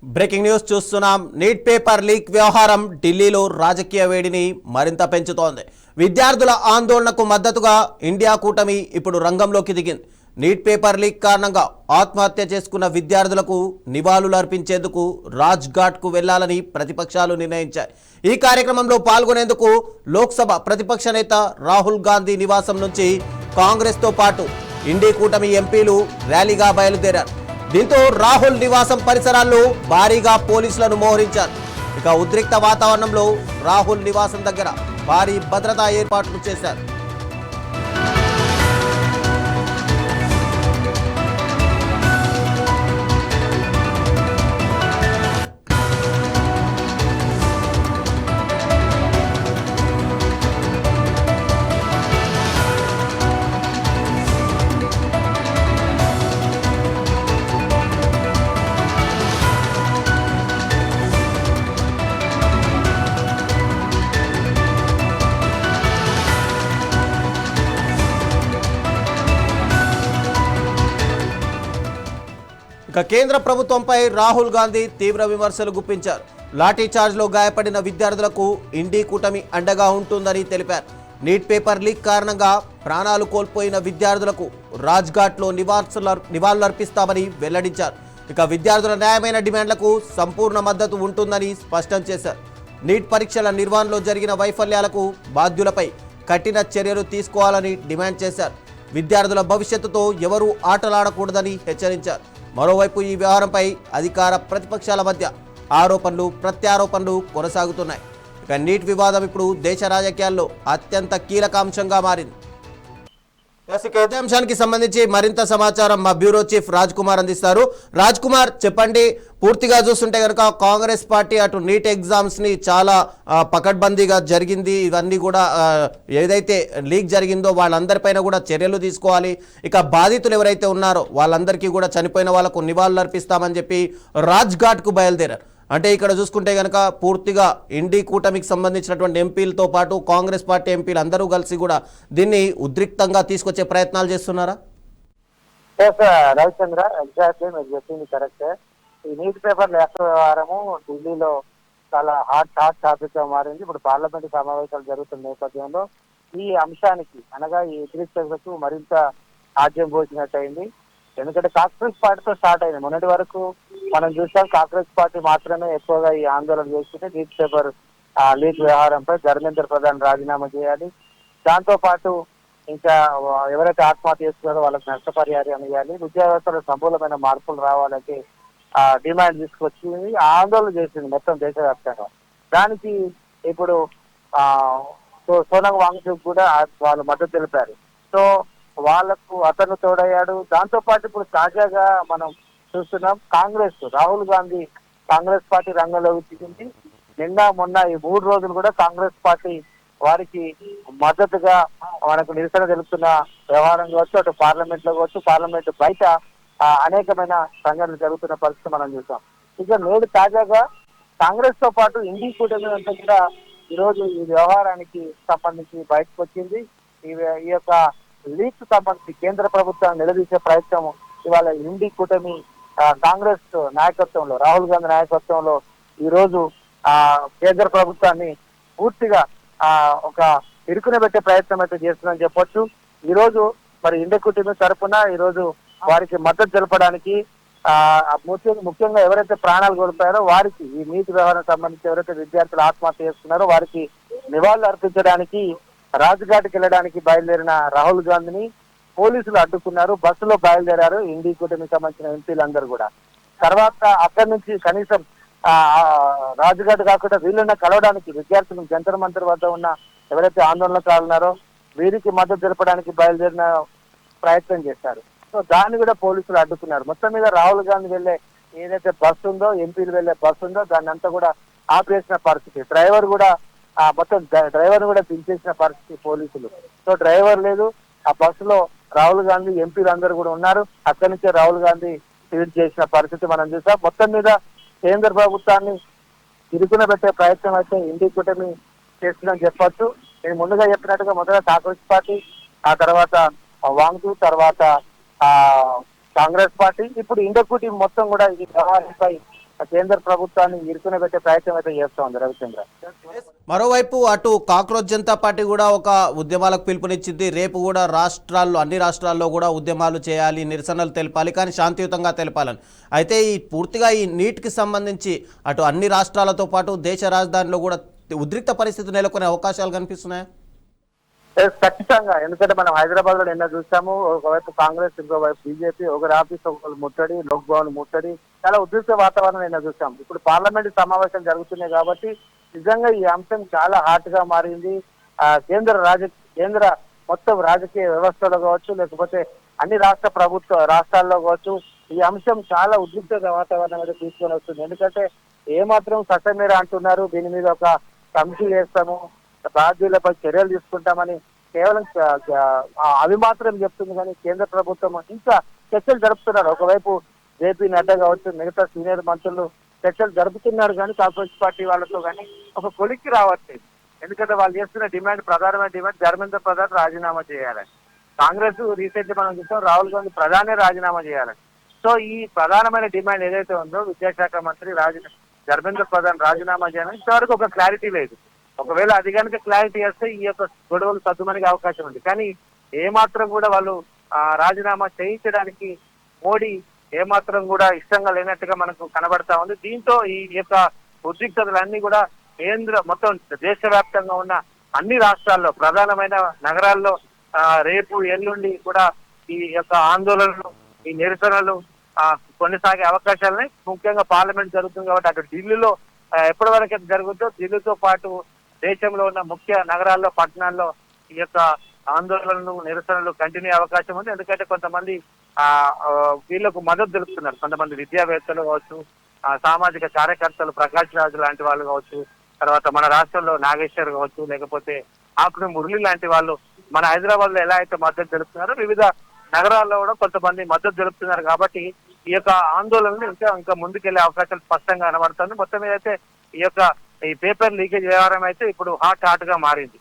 Breaking news చూస్తున్నాం. Neat paper leak వ్యవహారం ఢిల్లీలో రాజకీయ వేడిని మరింత పెంచుతోంది. విద్యార్థుల ఆందోళనకు మద్దతుగా ఇండియా కూటమి ఇప్పుడు రంగంలోకి దిగింది. నీట్ పేపర్ లీక్ కారణంగా ఆత్మహత్య చేసుకున్న విద్యార్థులకు నివాళులు అర్పించేందుకు రాజ్ ఘాట్కు వెళ్లాలని ప్రతిపక్షాలు నిర్ణయించాయి. ఈ కార్యక్రమంలో పాల్గొనేందుకు లోక్సభ ప్రతిపక్ష నేత రాహుల్ గాంధీ నివాసం నుంచి కాంగ్రెస్తో పాటు ఇండి కూటమి ఎంపీలు ర్యాలీగా బయలుదేరారు. దీంతో రాహుల్ నివాసం పరిసరాల్లో భారీగా పోలీసులను మోహరించారు. ఇక ఉద్రిక్త వాతావరణంలో రాహుల్ నివాసం దగ్గర భారీ భద్రతా ఏర్పాట్లు చేశారు. ఇక కేంద్ర ప్రభుత్వంపై రాహుల్ గాంధీ తీవ్ర విమర్శలు గుప్పించారు. లాఠీ చార్జ్లో గాయపడిన విద్యార్థులకు ఇండి కూటమి అండగా ఉంటుందని తెలిపారు. నీట్ పేపర్ లీక్ కారణంగా ప్రాణాలు కోల్పోయిన విద్యార్థులకు రాజ్ఘాట్లో నివాళులర్పిస్తామని వెల్లడించారు. ఇక విద్యార్థుల న్యాయమైన డిమాండ్లకు సంపూర్ణ మద్దతు ఉంటుందని స్పష్టం చేశారు. నీట్ పరీక్షల నిర్వహణలో జరిగిన వైఫల్యాలకు బాధ్యులపై కఠిన చర్యలు తీసుకోవాలని డిమాండ్ చేశారు. విద్యార్థుల భవిష్యత్తుతో ఎవరూ ఆటలాడకూడదని హెచ్చరించారు. మరోవైపు ఈ వ్యవహారంపై అధికార ప్రతిపక్షాల మధ్య ఆరోపణలు ప్రత్యారోపణలు కొనసాగుతున్నాయి. ఇక నీట్ వివాదం ఇప్పుడు దేశ రాజకీయాల్లో అత్యంత కీలక అంశంగా మారింది. ఇదే అంశానికి సంబంధించి మరింత సమాచారం మా బ్యూరో చీఫ్ రాజ్ కుమార్ అందిస్తారు. రాజ్ కుమార్, చెప్పండి. పూర్తిగా చూస్తుంటే కనుక కాంగ్రెస్ పార్టీ అటు నీట్ ఎగ్జామ్స్ ని చాలా పకడ్బందీగా జరిగింది. ఇవన్నీ కూడా ఏదైతే లీక్ జరిగిందో వాళ్ళందరిపైన కూడా చర్యలు తీసుకోవాలి. ఇక బాధితులు ఎవరైతే ఉన్నారో వాళ్ళందరికీ కూడా చనిపోయిన వాళ్ళకు నివాళులు అర్పిస్తామని చెప్పి రాజ్ ఘాట్కు బయలుదేరారు. అంటే ఇక్కడ చూసుకుంటే కనుక పూర్తిగా ఇండి కూటమికి సంబంధించినటువంటి ఎంపీలతో పాటు కాంగ్రెస్ పార్టీ ఎంపీలు అందరూ కలిసి కూడా దీన్ని ఉద్రిక్తంగా తీసుకొచ్చే ప్రయత్నాలు చేస్తున్నారా? రవిచంద్ర, ఎగ్జాక్ట్లీ మీరు చెప్పింది కరెక్ట్. ఈ నీట్ పేపర్ లీక్ వ్యవహారము ఢిల్లీలో చాలా హాట్ టాపిక్ గా మారింది. ఇప్పుడు పార్లమెంటు సమావేశాలు జరుగుతున్న నేపథ్యంలో ఈ అంశానికి అనగా ఈ ఉద్రిక్తతకు మరింత ఆజ్యం పోసినట్టయింది. ఎందుకంటే కాంగ్రెస్ పార్టీతో స్టార్ట్ అయింది. మొన్నటి వరకు మనం చూసాం కాంగ్రెస్ పార్టీ మాత్రమే ఎక్కువగా ఈ ఆందోళన చేస్తుంటే నీట్ పేపర్ లీక్ వ్యవహారంపై ధర్మేంద్ర ప్రధాన్ రాజీనామా చేయాలి, దాంతో పాటు ఇంకా ఎవరైతే ఆత్మహత్య చేస్తున్నారో వాళ్ళకి నష్టపరిహారం ఇవ్వాలి, విద్యా వ్యవస్థలో సమూలమైన మార్పులు రావాలంటే డిమాండ్ తీసుకొచ్చి ఆందోళన చేసింది మొత్తం దేశవ్యాప్తంగా. దానికి ఇప్పుడు సోనం వాంగ్చుక్ కూడా వాళ్ళు మద్దతు తెలిపారు. సో వాళ్లకు అతను తోడయ్యాడు. దాంతో పాటు ఇప్పుడు తాజాగా మనం చూస్తున్నాం కాంగ్రెస్, రాహుల్ గాంధీ కాంగ్రెస్ పార్టీ రంగంలోకి దిగింది. నిన్న మొన్న ఈ 3 రోజులు కూడా కాంగ్రెస్ పార్టీ వారికి మద్దతుగా మనకు నిరసన తెలుపుతున్న వ్యవహారం కావచ్చు, అటు పార్లమెంట్ లో కావచ్చు, పార్లమెంట్ బయట అనేకమైన సంఘటనలు జరుగుతున్న పరిస్థితి మనం చూసాం. ఇక నేడు తాజాగా కాంగ్రెస్ తో పాటు ఇండి కూటమి అంతా కూడా ఈరోజు ఈ వ్యవహారానికి సంబంధించి బయటకు వచ్చింది. ఈ యొక్క లీక్ సంబంధించి కేంద్ర ప్రభుత్వాన్ని నిలదీసే ప్రయత్నం ఇవాళ ఇండి కూటమి కాంగ్రెస్ నాయకత్వంలో, రాహుల్ గాంధీ నాయకత్వంలో ఈ రోజు కేంద్ర ప్రభుత్వాన్ని పూర్తిగా ఒక ఇరుకున పెట్టే ప్రయత్నం అయితే చేస్తుందని చెప్పొచ్చు. ఈ రోజు మరి ఇండి కూటమి తరఫున ఈ రోజు వారికి మద్దతు తెలపడానికి ముఖ్యంగా ఎవరైతే ప్రాణాలు కోల్పోయారో వారికి ఈ నీటి వ్యవహారం సంబంధించి ఎవరైతే విద్యార్థులు ఆత్మహత్య చేస్తున్నారో వారికి నివాళులు అర్పించడానికి రాజ్ఘాట్కి వెళ్ళడానికి బయలుదేరిన రాహుల్ గాంధీని పోలీసులు అడ్డుకున్నారు. బస్సులో బయలుదేరారు ఇండి కూటమికి సంబంధించిన ఎంపీలందరూ కూడా. తర్వాత అక్కడి నుంచి కనీసం రాజ్ఘాట్ కాకుండా వీళ్ళని కలవడానికి విద్యార్థులు జంతర్ మంతర్ వద్ద ఉన్న ఎవరైతే ఆందోళనకారులు ఉన్నారో వీరికి మద్దతు తెలపడానికి బయలుదేరిన ప్రయత్నం చేశారు. సో దాన్ని కూడా పోలీసులు అడ్డుకున్నారు. మొత్తం మీద రాహుల్ గాంధీ వెళ్లే ఏదైతే బస్సు ఉందో, ఎంపీలు వెళ్లే బస్సు ఉందో దాన్ని అంతా కూడా ఆపేసిన పరిస్థితి. డ్రైవర్ కూడా మొత్తం డ్రైవర్ కూడా దించేసిన పరిస్థితి పోలీసులు. సో డ్రైవర్ లేదు, ఆ బస్సులో రాహుల్ గాంధీ ఎంపీలు అందరూ కూడా ఉన్నారు. అక్కడి నుంచే రాహుల్ గాంధీ ట్వీట్ చేసిన పరిస్థితి మనం చూసాం. మొత్తం మీద కేంద్ర ప్రభుత్వాన్ని ఇరుకున పెట్టే ప్రయత్నం అయితే ఇండి కూటమి చేస్తుందని చెప్పొచ్చు. నేను ముందుగా చెప్పినట్టుగా మొదట కాంగ్రెస్ పార్టీ, ఆ తర్వాత వాంగ్చూ, తర్వాత కాంగ్రెస్ పార్టీ, ఇప్పుడు ఇండియా కూటమి మొత్తం కూడా ఈ వ్యవహారంపై కేంద్ర ప్రభుత్వాన్ని ఇరుకున పెట్టే ప్రయత్నం అయితే చేస్తా ఉంది రవిచంద్ర. మరోవైపు అటు కాక్రోచ్ జనతా పార్టీ కూడా ఒక ఉద్యమాలకు పిలుపునిచ్చింది. రేపు కూడా అన్ని రాష్ట్రాల్లో కూడా ఉద్యమాలు చేయాలి, నిరసనలు తెలపాలి, కానీ శాంతియుతంగా తెలపాలని. అయితే పూర్తిగా ఈ నీట్కి సంబంధించి అటు అన్ని రాష్ట్రాలతో పాటు దేశ రాజధానిలో కూడా ఉద్రిక్త పరిస్థితి నెలకొనే అవకాశాలు కనిపిస్తున్నాయా? ఖచ్చితంగా, ఎందుకంటే మనం హైదరాబాద్ లో నిన్న చూసాము, ఒకవైపు కాంగ్రెస్, ఇంకోవైపు బీజేపీ, ఒకరి ఆఫీస్ ఒకరు ముట్టడి, లోక్ భవన్ ముట్టడి, చాలా ఉద్రిక్త వాతావరణం నిన్న చూసాం. ఇప్పుడు పార్లమెంట్ సమావేశాలు జరుగుతున్నాయి కాబట్టి నిజంగా ఈ అంశం చాలా హాట్ గా మారింది. కేంద్ర మొత్తం రాజకీయ వ్యవస్థలో కావచ్చు, లేకపోతే అన్ని రాష్ట్రాల్లో కావచ్చు, ఈ అంశం చాలా ఉద్రిక్త వాతావరణం అయితే తీసుకొని వస్తుంది. ఎందుకంటే ఏమాత్రం చట్టమేర అంటున్నారు, దీని మీద ఒక కమిటీ వేస్తాము, బాధ్యులపై చర్యలు తీసుకుంటామని కేవలం అవి మాత్రం చెప్తుంది. కానీ కేంద్ర ప్రభుత్వం ఇంకా చర్చలు జరుపుతున్నారు. ఒకవైపు జేపీ నడ్డా కావచ్చు, మిగతా సీనియర్ మంత్రులు చర్చలు జరుపుతున్నారు, కానీ కాంగ్రెస్ పార్టీ వాళ్ళతో కానీ ఒక కొలిక్కి రావట్లేదు. ఎందుకంటే వాళ్ళు చేస్తున్న ప్రధానమైన డిమాండ్ ధర్మేంద్ర ప్రధాన్ రాజీనామా చేయాలని. కాంగ్రెస్ రీసెంట్ మనం చూసాం, రాహుల్ గాంధీ ప్రధానే రాజీనామా చేయాలని. సో ఈ ప్రధానమైన డిమాండ్ ఏదైతే ఉందో, విద్యాశాఖ మంత్రి ధర్మేంద్ర ప్రధాన్ రాజీనామా చేయాలని ఇంతవరకు ఒక క్లారిటీ లేదు. ఒకవేళ అది కనుక క్లారిటీ చేస్తే ఈ యొక్క గొడవలు సద్దుమనిగే అవకాశం ఉంది. కానీ ఏమాత్రం కూడా వాళ్ళు రాజీనామా చేయించడానికి మోడీ ఏమాత్రం కూడా ఇష్టంగా లేనట్టుగా మనకు కనబడతా ఉంది. దీంతో ఈ యొక్క ఉద్రిక్తతలన్నీ కూడా మొత్తం దేశవ్యాప్తంగా ఉన్న అన్ని రాష్ట్రాల్లో, ప్రధానమైన నగరాల్లో రేపు ఎల్లుండి కూడా ఈ యొక్క ఆందోళనలు, ఈ నిరసనలు కొనసాగే అవకాశాలని, ముఖ్యంగా పార్లమెంట్ జరుగుతుంది కాబట్టి అక్కడ ఢిల్లీలో ఎప్పటి వరకు జరుగుతుందో, ఢిల్లీతో పాటు దేశంలో ఉన్న ముఖ్య నగరాల్లో, పట్టణాల్లో ఈ యొక్క ఆందోళనలు, నిరసనలు కంటిన్యూ అవకాశం ఉంది. ఎందుకంటే కొంతమంది వీళ్ళకు మద్దతు తెలుపుతున్నారు. కొంతమంది విద్యావేత్తలు కావచ్చు, సామాజిక కార్యకర్తలు, ప్రకాష్ రాజు లాంటి వాళ్ళు కావచ్చు, తర్వాత మన రాష్ట్రంలో నాగేశ్వర్ కావచ్చు, లేకపోతే ఆకుని మురళి లాంటి వాళ్ళు మన హైదరాబాద్ లో ఎలా అయితే మద్దతు తెలుపుతున్నారో వివిధ నగరాల్లో కూడా కొంతమంది మద్దతు తెలుపుతున్నారు. కాబట్టి ఈ యొక్క ఆందోళనలు ఇంకా ముందుకెళ్లే అవకాశాలు స్పష్టంగా కనబడుతుంది. మొత్తం మీద అయితే ఈ పేపర్ లీకేజ్ వ్యవహారం అయితే ఇప్పుడు హాట్ గా మారింది.